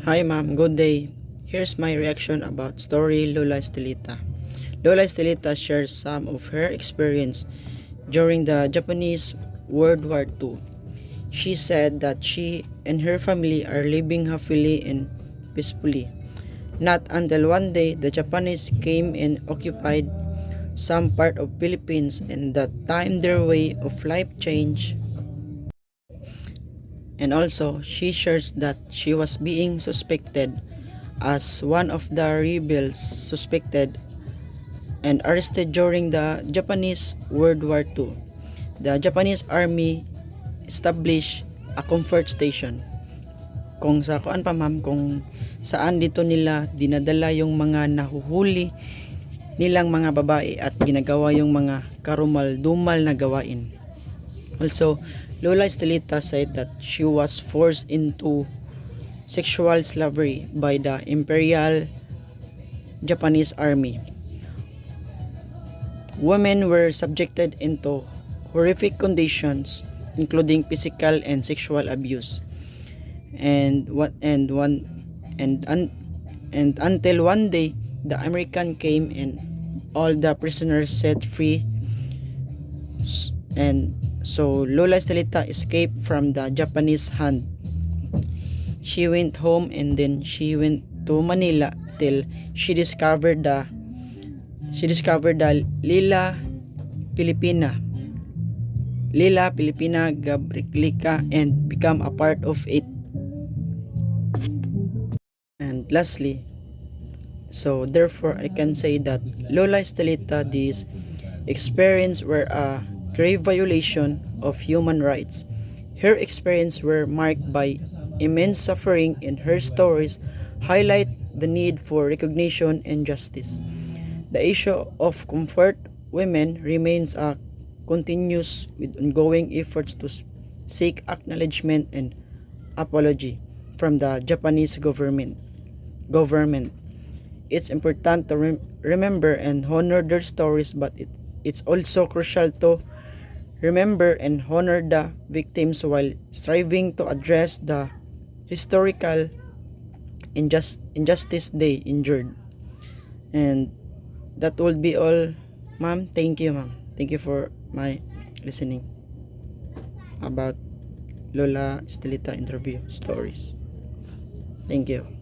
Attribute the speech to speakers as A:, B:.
A: Hi ma'am, good day. Here's my reaction about story Lola Estelita. Lola Estelita shares some of her experience during the Japanese World War II. She said that she and her family are living happily and peacefully. Not until one day the Japanese came and occupied some part of Philippines, and that time their way of life changed. And also, she shares that she was being suspected as one of the rebels suspected and arrested during the Japanese World War II. The Japanese army established a comfort station. Kung sa kuan pa ma'am, kung saan dito nila dinadala yung mga nahuhuli nilang mga babae at ginagawa yung mga karumal-dumal na gawain. Also, Lola Estelita said that she was forced into sexual slavery by the Imperial Japanese Army. Women were subjected into horrific conditions, including physical and sexual abuse. And what and one and until one day the American came and all the prisoners set free, and so Lola Estelita escaped from the Japanese hand. She went home and then she went to Manila till she discovered the Lila Filipina Gabrielica and become a part of it. And lastly, so therefore I can say that Lola Estelita, this experience were a grave violation of human rights. Her experience were marked by immense suffering, and her stories highlight the need for recognition and justice. The issue of comfort women remains a continuous with ongoing efforts to seek acknowledgement and apology from the Japanese government. It's important to remember and honor their stories, but it's also crucial to remember and honor the victims while striving to address the historical injustice they endured. And that would be all, ma'am. Thank you, ma'am. Thank you for my listening about Lola Estelita interview stories. Thank you.